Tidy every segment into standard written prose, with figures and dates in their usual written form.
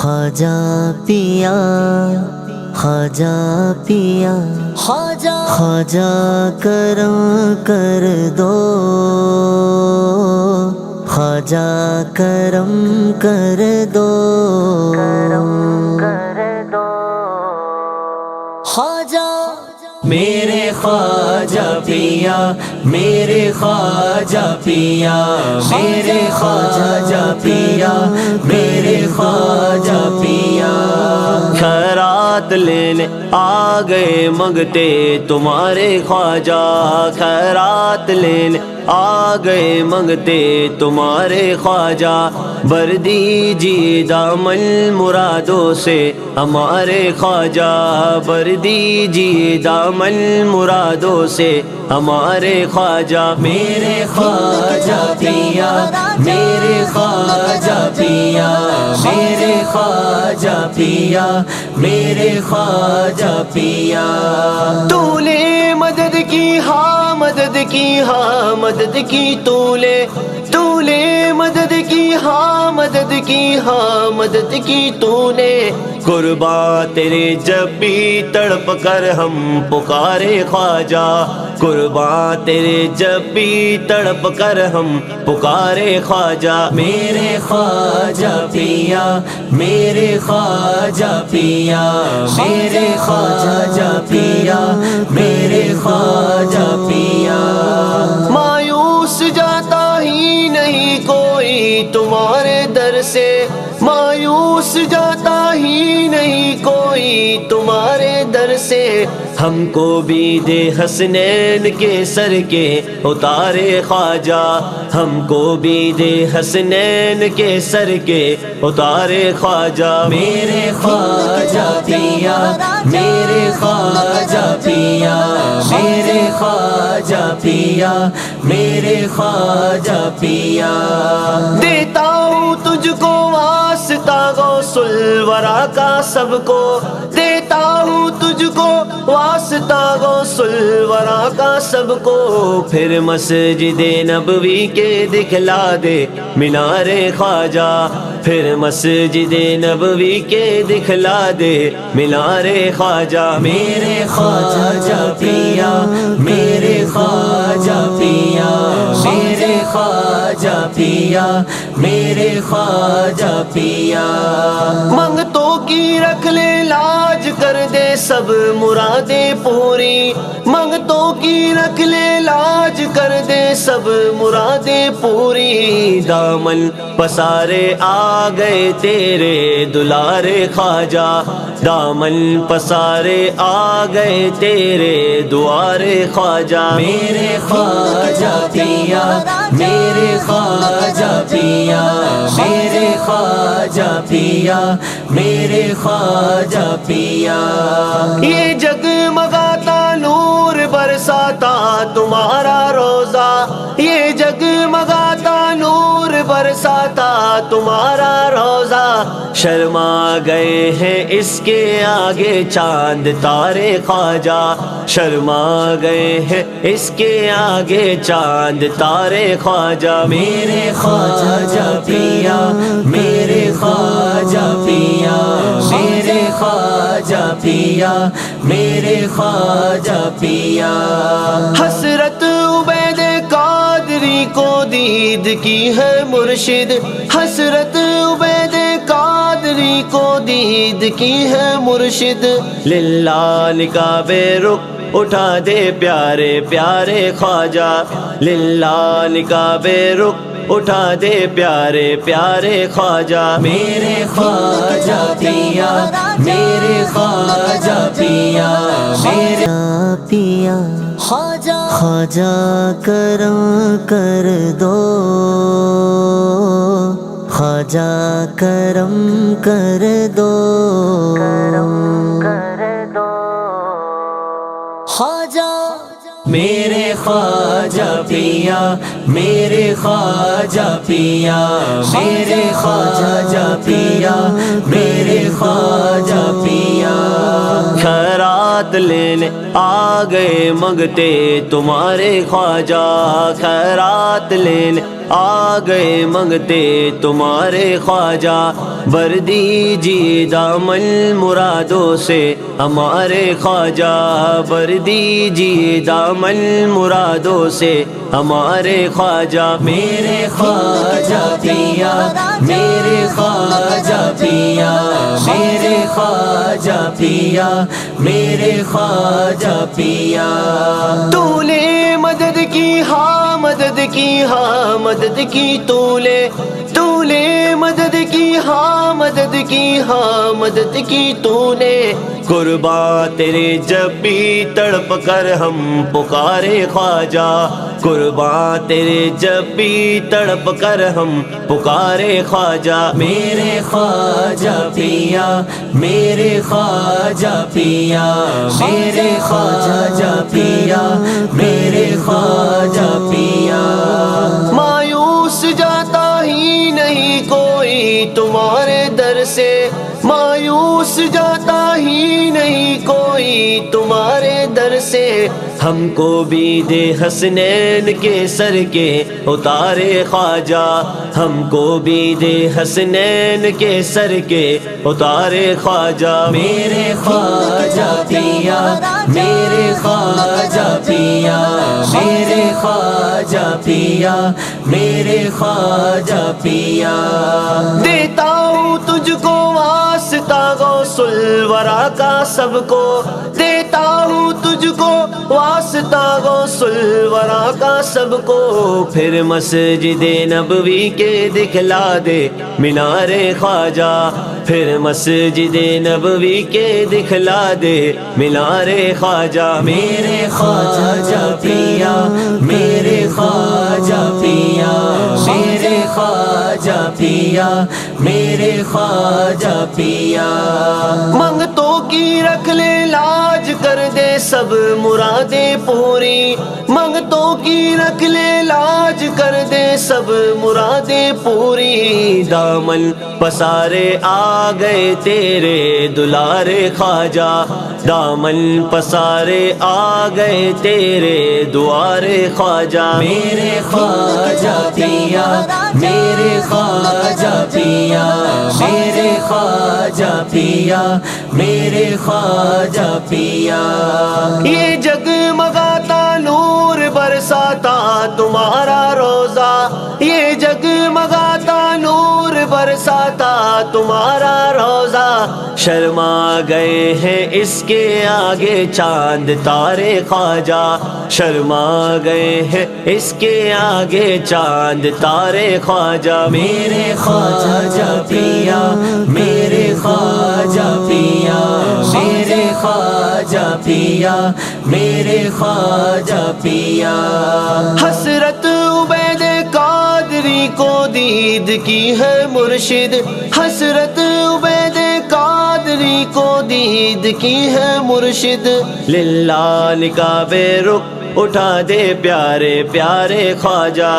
خواجہ پیا خواجہ پیا خواجہ کرم کر دو خواجہ کرم کر دو خواجہ میرے خواجہ پیا میرے خواجہ پیا میرے خواجہ پیا میرے خواجہ پیا خیرات لینے آ گئے منگتے تمہارے خواجہ خیرات لینے آ گئے منگتے تمہارے خواجہ بر دیجیے دامن مرادوں سے ہمارے خواجہ بر دیجیے دامن مرادوں سے ہمارے خواجہ میرے خواجہ پیا میرے خواجہ پیا میرے خواجہ پیا میرے خواجہ پیا تو لے مدد کی ہاں مدد کی ہاں مدد کی تو لے مدد کی ہاں مدد کی ہاں مدد کی تو نے قربان تیرے جب بھی تڑپ کر ہم پکارے خواجہ قربان تیرے جب بھی تڑپ کر ہم پکارے خواجہ میرے خواجہ پیا میرے خواجہ پیا میرے خواجہ پیا میرے خواجہ پیا مایوس جاتا ہی نہیں کوئی تمہارے در سے مایوس جاتا ہی نہیں کوئی تمہارے در سے ہم کو بھی دے حسنین کے سر کے اتارے خواجہ ہم کو بھی دے حسنین کے سر کے اتارے خواجہ میرے خواجہ پیا میرے خواجہ پیا میرے خواجہ پیا میرے خواجہ پیا دیتا ہوں تجھ کو واسطہ غوث الورا کا سب کو دیتا ہوں تجھ کو واسطہ غوث الورا کا سب کو پھر مسجد نبوی کے دکھلا دے مینار خواجہ پھر مسجد نبوی کے دکھلا دے مینار خواجہ میرے خواجہ پیا میرے خواجہ پیا میرے خواجہ پیا میرے خواجہ پیا منگتوں کی رکھ لے لاج کر دے سب مرادیں پوری منگتوں کی رکھ لے لاج کر دے سب مرادیں پوری دامن پسارے آ گئے تیرے دلارے خواجہ دامن پسارے آ گئے تیرے دوارے خواجہ میرے خواجہ پیا میرے خواجہ پیا میرے خواجہ پیا میرے خواجہ پیا یہ جگمگاتا نور برساتا تمہارا روزہ یہ جگمگاتا نور برساتا تمہارا روزہ شرما گئے ہیں اس کے آگے چاند تارے خواجہ شرما گئے ہیں اس کے آگے چاند تارے خواجہ میرے خواجہ پیا میرے خواجہ پیا میرے خواجہ پیا میرے خواجہ پیا حسرت عبید قادری کو دید کی ہے مرشد حسرت عبید قادری کو دید کی ہے مرشد للہ نکاب رخ اٹھا دے پیارے پیارے خواجہ للہ نکاب رخ اٹھا دے پیارے پیارے خواجہ میرے خواجہ پیا میرے خواجہ پیا میرے پیا خواجہ کرم کر دو خواجہ کرم کر دو خواجہ میرے خواجہ پیا میرے خواجہ پیا میرے خواجہ پیا میرے خواجہ پیا خیرات لینے آ گئے منگتے تمہارے خواجہ خیرات لینے آ گئے منگتے تمہارے خواجہ، بھر دیجیے دامن مرادوں سے ہمارے خواجہ، بھر دیجیے دامن مرادوں سے ہمارے خواجہ، میرے خواجہ پیا، میرے خواجہ پیا، میرے خواجہ پیا، میرے خواجہ پیا۔ تو نے مدد کی ہاں مدد کی ہاں مدد کی، تو نے مدد کی ہاں مدد کی ہاں مدد کی، تو نے قربان تیرے جب بھی تڑپ کر ہم پکارے خواجہ، قربان تیرے جب بھی تڑپ کر ہم پکارے خواجہ، میرے خواجہ پیا، میرے خواجہ پیا، میرے خواجہ پیا، میرے خواجہ پیا۔ مایوس جاتا ہی نہیں کوئی تمہارے در سے، مایوس جاتا ہی نہیں کوئی تمہارے در سے، ہم کو بھی دے حسنین کے سر کے اتارے خواجہ، ہم کو بھی دے حسنین کے سر کے اتارے خواجہ، میرے خواجہ پیا، میرے خواجہ پیا، میرے خواجہ پیا، میرے خواجہ پیا۔ دیتا ہوں تجھ کو واسطہ غوث الورا کا سب کو، دیتا ہوں تجھ کو واسطہ غوث الورا کا سب کو، پھر مسجد نبوی کے دکھلا دے مینار خواجہ، پھر مسجد نبوی کے دکھلا دے مینار خواجہ، میرے خواجہ پیا، میرے خواجہ پیا، میرے خواجہ پیا، میرے خواجہ پیا۔ منگتوں کی رکھ لے لاج کر دے سب مرادیں پوری، منگتوں کی رکھ لے لاج کر دے سب مرادیں پوری، دامن پسارے آ گئے تیرے دلارے خواجہ، دامن پسارے آ گئے تیرے دوارے خواجہ، میرے خواجہ پیا، میرے خواجہ پیا، میرے خواجہ پیا، میرے خواجہ پیا۔ یہ جگمگاتا نور برساتا تمہارا روزہ، یہ جگمگاتا نور برساتا تمہارا روزہ، شرما گئے ہیں اس کے آگے چاند تارے خواجہ، شرما گئے ہیں اس کے آگے چاند تارے خواجہ، میرے خواجہ پیا، میرے خواجہ پیا، میرے خواجہ پیا، میرے خواجہ پیا۔ حسرت عبید قادری کو دید کی ہے مرشد، حسرت عبید قادری کو دید کی ہے مرشد، للہ نکاب رخ اٹھا دے پیارے پیارے خواجہ،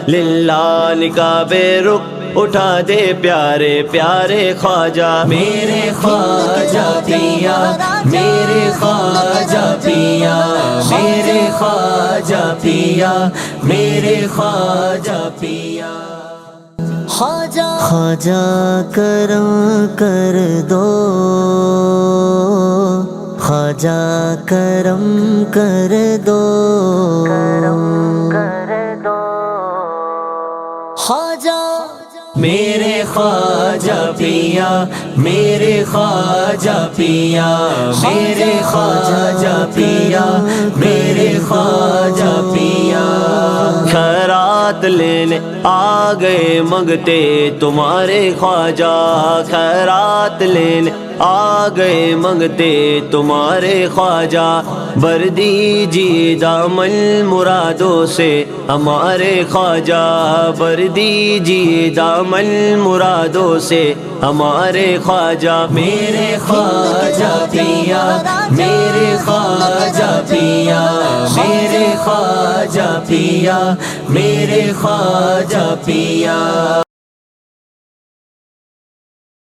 للہ نکاب رخ اٹھا دے پیارے پیارے خواجہ، میرے خواجہ پیا، میرے خواجہ پیا، میرے خواجہ پیا، میرے خواجہ پیا۔ خواجہ خواجہ کرم کر دو، خواجہ کرم کر دو، خواجہ میرے خواجہ پیا، میرے خواجہ پیا، میرے خواجہ پیا، میرے خواجہ پیا۔ خیرات لینے آ گئے منگتے تمہارے خواجہ، خیرات لینے آ گئے منگتے تمہارے خواجہ، بھر دیجیے دامن مرادوں سے ہمارے خواجہ، بھر دیجیے دامن مرادوں سے ہمارے خواجہ، میرے خواجہ پیا، میرے خواجہ پیا، میرے خواجہ پیا، میرے خواجہ پیا۔